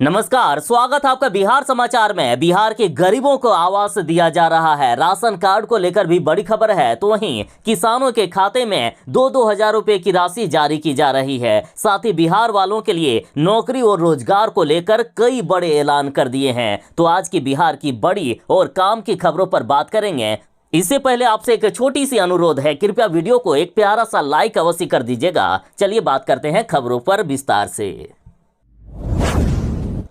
नमस्कार, स्वागत है आपका बिहार समाचार में। बिहार के गरीबों को आवास दिया जा रहा है। राशन कार्ड को लेकर भी बड़ी खबर है। तो वहीं किसानों के खाते में 2-2 हजार रुपए की राशि जारी की जा रही है। साथ ही बिहार वालों के लिए नौकरी और रोजगार को लेकर कई बड़े ऐलान कर दिए हैं। तो आज की बिहार की बड़ी और काम की खबरों पर बात करेंगे। इससे पहले आपसे एक छोटी सी अनुरोध है, कृपया वीडियो को एक प्यारा सा लाइक अवश्य कर दीजिएगा। चलिए बात करते हैं खबरों पर विस्तार से।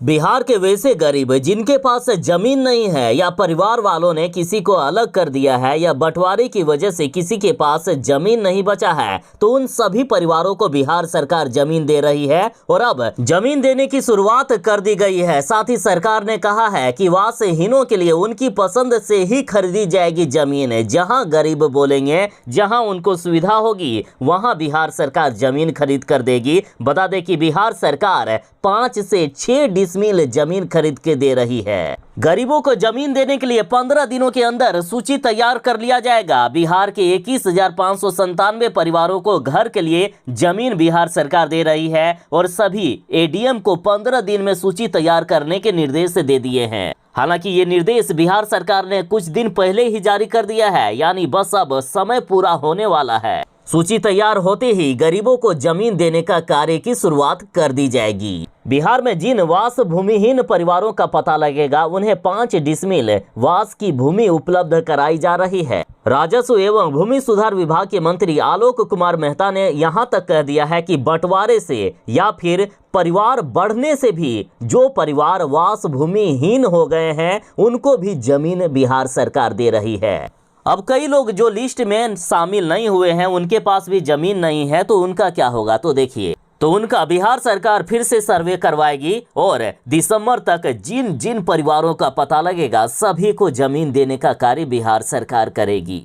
बिहार के वैसे गरीब जिनके पास जमीन नहीं है या परिवार वालों ने किसी को अलग कर दिया है या बंटवारे की वजह से किसी के पास जमीन नहीं बचा है, तो उन सभी परिवारों को बिहार सरकार जमीन दे रही है और अब जमीन देने की शुरुआत कर दी गई है। साथ ही सरकार ने कहा है कि वासहीनों के लिए उनकी पसंद से ही खरीदी जाएगी जमीन। जहां गरीब बोलेंगे, जहां उनको सुविधा होगी, वहां बिहार सरकार जमीन खरीद कर देगी। बता दें कि बिहार सरकार 5 से 6 डिसमिल जमीन खरीद के दे रही है। गरीबों को जमीन देने के लिए 15 दिनों के अंदर सूची तैयार कर लिया जाएगा। बिहार के 21,597 परिवारों को घर के लिए जमीन बिहार सरकार दे रही है और सभी एडीएम को 15 दिन में सूची तैयार करने के निर्देश दे दिए हैं। हालांकि ये निर्देश बिहार सरकार ने कुछ दिन पहले ही जारी कर दिया है, यानी बस अब समय पूरा होने वाला है। सूची तैयार होते ही गरीबों को जमीन देने का कार्य की शुरुआत कर दी जाएगी। बिहार में जिन वास भूमिहीन परिवारों का पता लगेगा, उन्हें 5 डिसमिल वास की भूमि उपलब्ध कराई जा रही है। राजस्व एवं भूमि सुधार विभाग के मंत्री आलोक कुमार मेहता ने यहां तक कह दिया है कि बंटवारे से या फिर परिवार बढ़ने से भी जो परिवार वास भूमिहीन हो गए हैं, उनको भी जमीन बिहार सरकार दे रही है। अब कई लोग जो लिस्ट में शामिल नहीं हुए हैं, उनके पास भी जमीन नहीं है, तो उनका क्या होगा? तो देखिए, तो उनका बिहार सरकार फिर से सर्वे करवाएगी और दिसंबर तक जिन जिन परिवारों का पता लगेगा, सभी को जमीन देने का कार्य बिहार सरकार करेगी।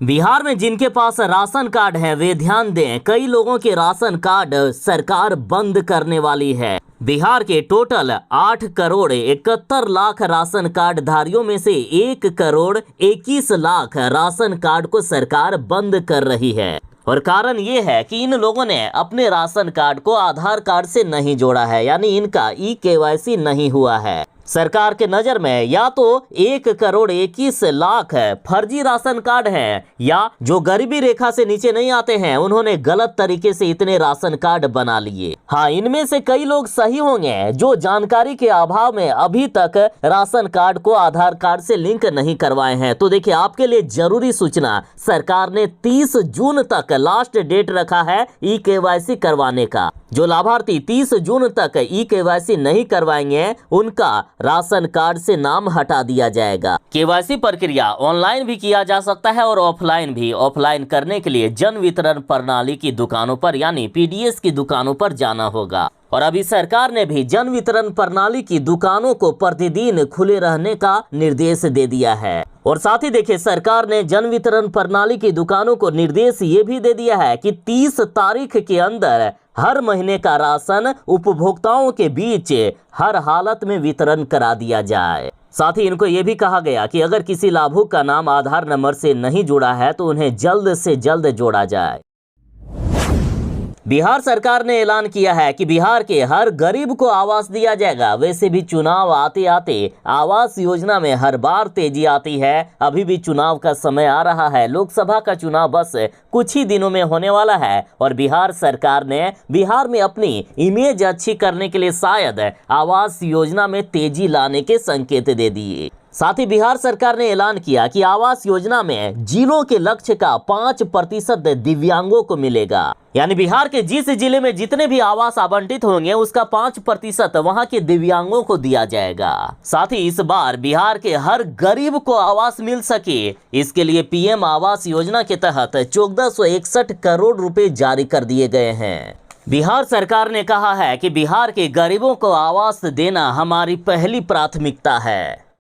बिहार में जिनके पास राशन कार्ड है वे ध्यान दें, कई लोगों के राशन कार्ड सरकार बंद करने वाली है। बिहार के total 8 crore 71 lakh ration card धारियों में से 1 करोड़ 21 लाख राशन कार्ड को सरकार बंद कर रही है। और कारण ये है कि इन लोगों ने अपने राशन कार्ड को आधार कार्ड से नहीं जोड़ा है, यानी इनका ई-केवाईसी नहीं हुआ है। सरकार के नजर में या तो 1 करोड़ 21 लाख फर्जी राशन कार्ड हैं, या जो गरीबी रेखा से नीचे नहीं आते हैं, उन्होंने गलत तरीके से इतने राशन कार्ड बना लिए। हाँ, इनमें से कई लोग सही होंगे जो जानकारी के अभाव में अभी तक राशन कार्ड को आधार कार्ड से लिंक नहीं करवाए हैं। तो देखिए, आपके लिए जरूरी सूचना, सरकार ने 30 जून तक लास्ट डेट रखा है ई-केवाईसी करवाने का। जो लाभार्थी 30 जून तक ई-केवाईसी नहीं करवाएंगे, उनका राशन कार्ड से नाम हटा दिया जाएगा। केवाईसी प्रक्रिया ऑनलाइन भी किया जा सकता है और ऑफलाइन भी। ऑफलाइन करने के लिए जन वितरण प्रणाली की दुकानों पर यानी पीडीएस की दुकानों पर जाना होगा। और अभी सरकार ने भी जन वितरण प्रणाली की दुकानों को प्रतिदिन खुले रहने का निर्देश दे दिया है। और साथ ही देखिए, सरकार ने जन वितरण प्रणाली की दुकानों को निर्देश ये भी दे दिया है कि 30 तारीख के अंदर हर महीने का राशन उपभोक्ताओं के बीच हर हालत में वितरण करा दिया जाए। साथ ही इनको ये भी कहा गया कि अगर किसी लाभुक का नाम आधार नंबर से नहीं जुड़ा है, तो उन्हें जल्द से जल्द जोड़ा जाए। बिहार सरकार ने ऐलान किया है कि बिहार के हर गरीब को आवास दिया जाएगा। वैसे भी चुनाव आते आते आवास योजना में हर बार तेजी आती है। अभी भी चुनाव का समय आ रहा है। लोकसभा का चुनाव बस कुछ ही दिनों में होने वाला है और बिहार सरकार ने बिहार में अपनी इमेज अच्छी करने के लिए शायद आवास योजना में तेजी लाने के संकेत दे दिए। साथ ही बिहार सरकार ने ऐलान किया कि आवास योजना में जिलों के लक्ष्य का 5% दिव्यांगों को मिलेगा। यानी बिहार के जिस जिले में जितने भी आवास आवंटित होंगे, उसका 5% वहां के दिव्यांगों को दिया जाएगा। साथ ही इस बार बिहार के हर गरीब को आवास मिल सके, इसके लिए पीएम आवास योजना के तहत 1461 करोड़ रुपए जारी कर दिए गए हैं। बिहार सरकार ने कहा है कि बिहार के गरीबों को आवास देना हमारी पहली प्राथमिकता है।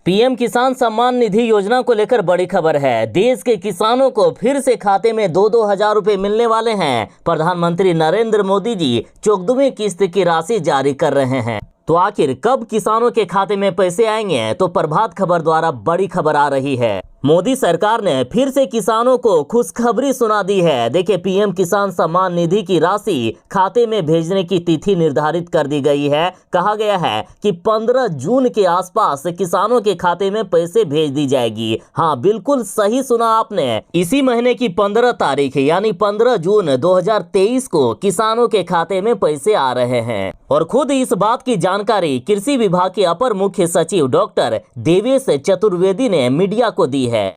पीएम किसान सम्मान निधि योजना को लेकर बड़ी खबर है। देश के किसानों को फिर से खाते में 2-2 हजार रुपए मिलने वाले हैं। प्रधानमंत्री नरेंद्र मोदी जी 14वीं किस्त की राशि जारी कर रहे हैं। तो आखिर कब किसानों के खाते में पैसे आएंगे? तो प्रभात खबर द्वारा बड़ी खबर आ रही है। मोदी सरकार ने फिर से किसानों को खुशखबरी सुना दी है। देखिए, पीएम किसान सम्मान निधि की राशि खाते में भेजने की तिथि निर्धारित कर दी गई है। कहा गया है कि 15 जून के आसपास किसानों के खाते में पैसे भेज दी जाएगी। हाँ, बिल्कुल सही सुना आपने। इसी महीने की 15 तारीख यानी 15 जून 2023 को किसानों के खाते में पैसे आ रहे हैं। और खुद इस बात की जानकारी कृषि विभाग के अपर मुख्य सचिव डॉक्टर देवेश चतुर्वेदी ने मीडिया को दी है।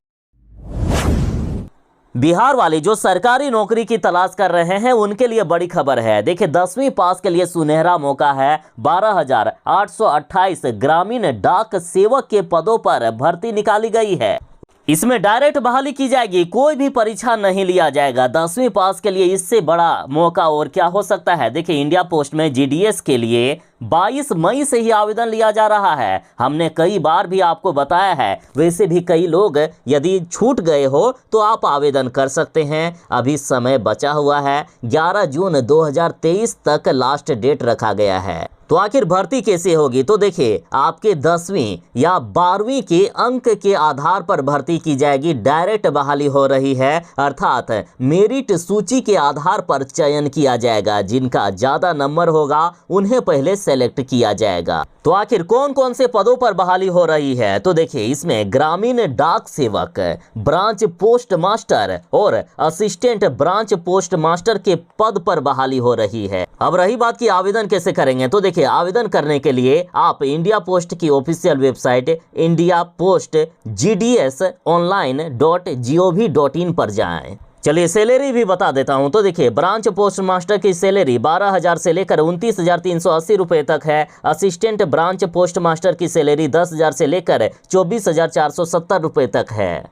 बिहार वाले जो सरकारी नौकरी की तलाश कर रहे हैं उनके लिए बड़ी खबर है। देखिए, 10वीं पास के लिए सुनहरा मौका है। 12,828 ग्रामीण डाक सेवक के पदों पर भर्ती निकाली गई है। इसमें डायरेक्ट बहाली की जाएगी, कोई भी परीक्षा नहीं लिया जाएगा। 10वीं पास के लिए इससे बड़ा मौका और क्या हो सकता है। देखिए, इंडिया पोस्ट में जीडीएस के लिए 22 मई से ही आवेदन लिया जा रहा है। हमने कई बार भी आपको बताया है। वैसे भी कई लोग यदि छूट गए हो तो आप आवेदन कर सकते हैं। अभी समय बचा हुआ है। 11 जून 2023 तक लास्ट डेट रखा गया है। तो आखिर भर्ती कैसे होगी? तो देखिए, आपके 10वीं या 12वीं के अंक के आधार पर भर्ती की जाएगी। डायरेक्ट बहाली हो रही है, अर्थात मेरिट सूची के आधार पर चयन किया जाएगा। जिनका ज्यादा नंबर होगा उन्हें पहले सेलेक्ट किया जाएगा। तो आखिर कौन कौन से पदों पर बहाली हो रही है? तो देखिए, इसमें ग्रामीण डाक सेवक, ब्रांच पोस्ट मास्टर और असिस्टेंट ब्रांच पोस्ट मास्टर के पद पर बहाली हो रही है। अब रही बात कि आवेदन कैसे करेंगे, तो देखिए, आवेदन करने के लिए आप इंडिया पोस्ट की ऑफिशियल वेबसाइट indiapost.gdsonline.gov.in पर जाएं। चलिए, सैलरी भी बता देता हूं। तो देखिए, ब्रांच पोस्ट मास्टर की सैलरी 12,000 से लेकर 29,380 रुपए तक है। असिस्टेंट ब्रांच पोस्ट मास्टर की सैलरी 10,000 से लेकर 24,470 रुपए तक है।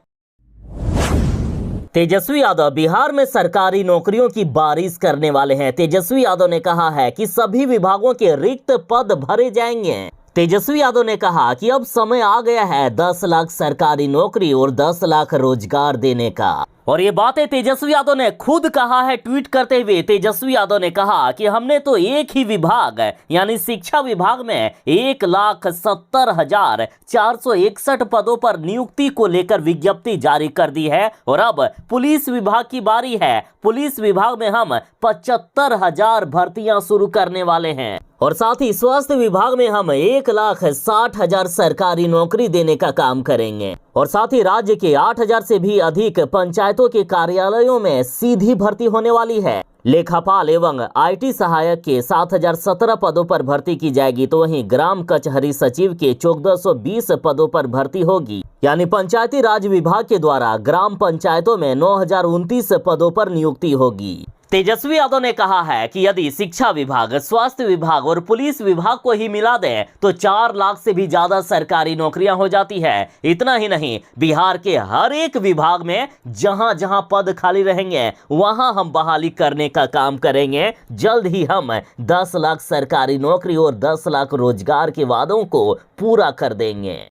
तेजस्वी यादव बिहार में सरकारी नौकरियों की बारिश करने वाले हैं। तेजस्वी यादव ने कहा है कि सभी विभागों के रिक्त पद भरे जाएंगे। तेजस्वी यादव ने कहा कि अब समय आ गया है 10 लाख सरकारी नौकरी और 10 लाख रोजगार देने का। और ये बातें तेजस्वी यादव ने खुद कहा है। ट्वीट करते हुए तेजस्वी यादव ने कहा कि हमने तो एक ही विभाग यानी शिक्षा विभाग में 1,70,461 पदों पर नियुक्ति को लेकर विज्ञप्ति जारी कर दी है। और अब पुलिस विभाग की बारी है। पुलिस विभाग में हम 75,000 भर्तियां शुरू करने वाले हैं। और साथ ही स्वास्थ्य विभाग में हम 1,60,000 सरकारी नौकरी देने का काम करेंगे। और साथ ही राज्य के 8,000 से भी अधिक पंचायतों के कार्यालयों में सीधी भर्ती होने वाली है। लेखापाल एवं आईटी सहायक के 7,017 पदों पर भर्ती की जाएगी। तो वहीं ग्राम कचहरी सचिव के 1,420 पदों पर भर्ती होगी। यानी पंचायती राज विभाग के द्वारा ग्राम पंचायतों में 9,029 पदों पर नियुक्ति होगी। तेजस्वी यादव ने कहा है कि यदि शिक्षा विभाग, स्वास्थ्य विभाग और पुलिस विभाग को ही मिला दें तो 4 लाख से भी ज्यादा सरकारी नौकरियां हो जाती है। इतना ही नहीं, बिहार के हर एक विभाग में जहां जहां पद खाली रहेंगे वहां हम बहाली करने का काम करेंगे। जल्द ही हम 10 लाख सरकारी नौकरी और 10 लाख रोजगार के वादों को पूरा कर देंगे।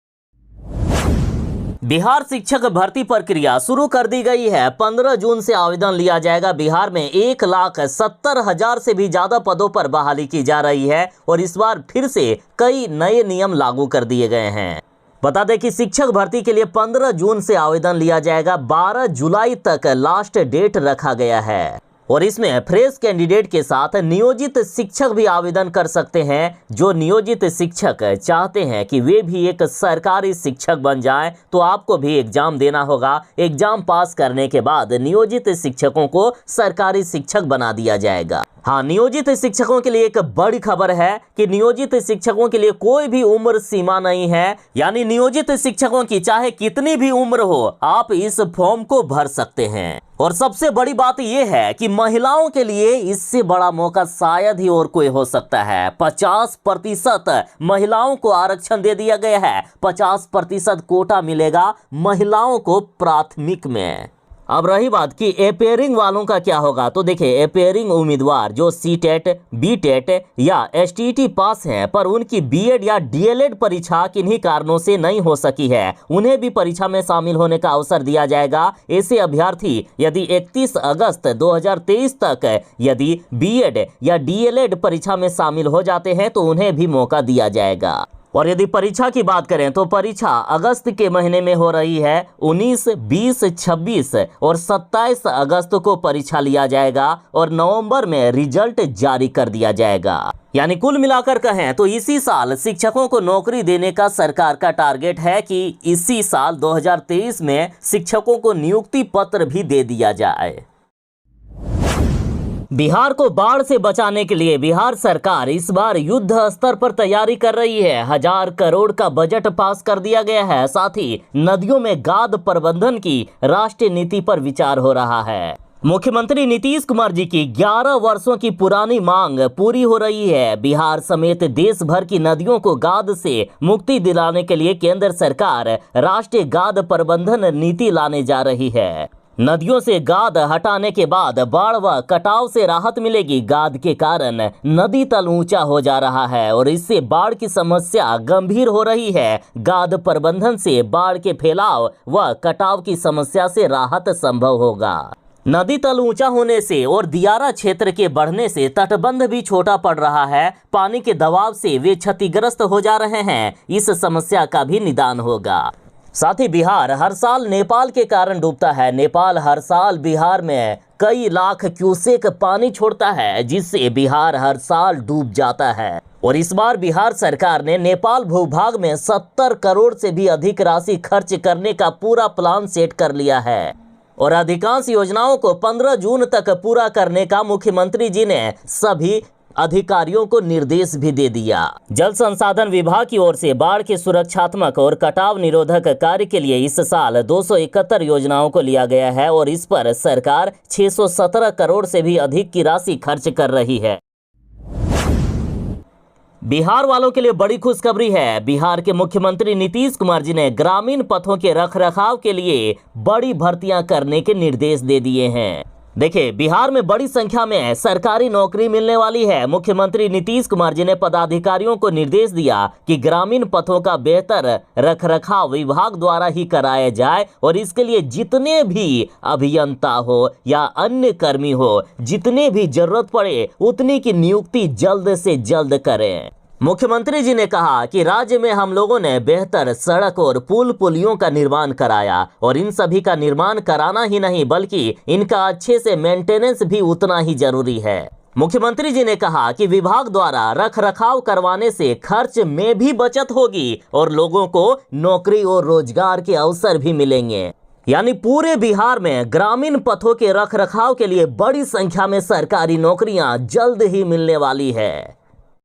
बिहार शिक्षक भर्ती प्रक्रिया शुरू कर दी गई है। 15 जून से आवेदन लिया जाएगा। बिहार में 1,70,000 से भी ज्यादा पदों पर बहाली की जा रही है। और इस बार फिर से कई नए नियम लागू कर दिए गए हैं। बता दें कि शिक्षक भर्ती के लिए 15 जून से आवेदन लिया जाएगा। 12 जुलाई तक लास्ट डेट रखा गया है। और इसमें फ्रेश कैंडिडेट के साथ नियोजित शिक्षक भी आवेदन कर सकते हैं। जो नियोजित शिक्षक चाहते हैं कि वे भी एक सरकारी शिक्षक बन जाएं, तो आपको भी एग्जाम देना होगा। एग्जाम पास करने के बाद नियोजित शिक्षकों को सरकारी शिक्षक बना दिया जाएगा। हाँ, नियोजित शिक्षकों के लिए एक बड़ी खबर है कि नियोजित शिक्षकों के लिए कोई भी उम्र सीमा नहीं है। यानी नियोजित शिक्षकों की चाहे कितनी भी उम्र हो, आप इस फॉर्म को भर सकते हैं। और सबसे बड़ी बात यह है कि महिलाओं के लिए इससे बड़ा मौका शायद ही और कोई हो सकता है। 50% महिलाओं को आरक्षण दे दिया गया है। 50% कोटा मिलेगा महिलाओं को प्राथमिक में। अब रही बात कि अपेयरिंग वालों का क्या होगा, तो देखिए अपेयरिंग उम्मीदवार जो सीटेट, बीटेट या एसटीटी पास हैं पर उनकी बीएड या डीएलएड परीक्षा किन्हीं कारणों से नहीं हो सकी है, उन्हें भी परीक्षा में शामिल होने का अवसर दिया जाएगा। ऐसे अभ्यर्थी यदि 31 अगस्त 2023 तक यदि बीएड या डीएलएड परीक्षा में शामिल हो जाते हैं तो उन्हें भी मौका दिया जाएगा। और यदि परीक्षा की बात करें तो परीक्षा अगस्त के महीने में हो रही है। 19, 20, 26 और 27 अगस्त को परीक्षा लिया जाएगा और नवंबर में रिजल्ट जारी कर दिया जाएगा। यानी कुल मिलाकर कहें तो इसी साल शिक्षकों को नौकरी देने का सरकार का टारगेट है कि इसी साल 2023 में शिक्षकों को नियुक्ति पत्र भी दे दिया जाए। बिहार को बाढ़ से बचाने के लिए बिहार सरकार इस बार युद्ध स्तर पर तैयारी कर रही है। 1000 करोड़ का बजट पास कर दिया गया है। साथ ही नदियों में गाद प्रबंधन की राष्ट्रीय नीति पर विचार हो रहा है। मुख्यमंत्री नीतीश कुमार जी की 11 वर्षों की पुरानी मांग पूरी हो रही है। बिहार समेत देश भर की नदियों को गाद से मुक्ति दिलाने के लिए केंद्र सरकार राष्ट्रीय गाद प्रबंधन नीति लाने जा रही है। नदियों से गाद हटाने के बाद बाढ़ व कटाव से राहत मिलेगी। गाद के कारण नदी तल ऊंचा हो जा रहा है और इससे बाढ़ की समस्या गंभीर हो रही है। गाद प्रबंधन से बाढ़ के फैलाव व कटाव की समस्या से राहत संभव होगा। नदी तल ऊंचा होने से और दियारा क्षेत्र के बढ़ने से तटबंध भी छोटा पड़ रहा है। पानी के दबाव से वे क्षतिग्रस्त हो जा रहे हैं। इस समस्या का भी निदान होगा। साथ ही बिहार हर साल नेपाल के कारण डूबता है। नेपाल हर साल बिहार में कई लाख क्यूसेक पानी छोड़ता है, जिससे बिहार हर साल डूब जाता है। और इस बार बिहार सरकार ने नेपाल भूभाग में 70 करोड़ से भी अधिक राशि खर्च करने का पूरा प्लान सेट कर लिया है और अधिकांश योजनाओं को 15 जून तक पूरा करने का मुख्यमंत्री जी ने सभी अधिकारियों को निर्देश भी दे दिया। जल संसाधन विभाग की ओर से बाढ़ के सुरक्षात्मक और कटाव निरोधक कार्य के लिए इस साल 271 योजनाओं को लिया गया है और इस पर सरकार 617 करोड़ से भी अधिक की राशि खर्च कर रही है। बिहार वालों के लिए बड़ी खुशखबरी है। बिहार के मुख्यमंत्री नीतीश कुमार जी ने ग्रामीण पथों के रखरखाव के लिए बड़ी भर्तियां करने के निर्देश दे दिए हैं। देखिए बिहार में बड़ी संख्या में सरकारी नौकरी मिलने वाली है। मुख्यमंत्री नीतीश कुमार जी ने पदाधिकारियों को निर्देश दिया कि ग्रामीण पथों का बेहतर रखरखाव विभाग द्वारा ही कराया जाए और इसके लिए जितने भी अभियंता हो या अन्य कर्मी हो, जितने भी जरूरत पड़े उतनी की नियुक्ति जल्द से जल्द करें। मुख्यमंत्री जी ने कहा कि राज्य में हम लोगों ने बेहतर सड़क और पुल पुलियों का निर्माण कराया और इन सभी का निर्माण कराना ही नहीं बल्कि इनका अच्छे से मेंटेनेंस भी उतना ही जरूरी है। मुख्यमंत्री जी ने कहा कि विभाग द्वारा रखरखाव करवाने से खर्च में भी बचत होगी और लोगों को नौकरी और रोजगार के अवसर भी मिलेंगे। यानी पूरे बिहार में ग्रामीण पथों के रखरखाव के लिए बड़ी संख्या में सरकारी नौकरियां जल्द ही मिलने वाली है।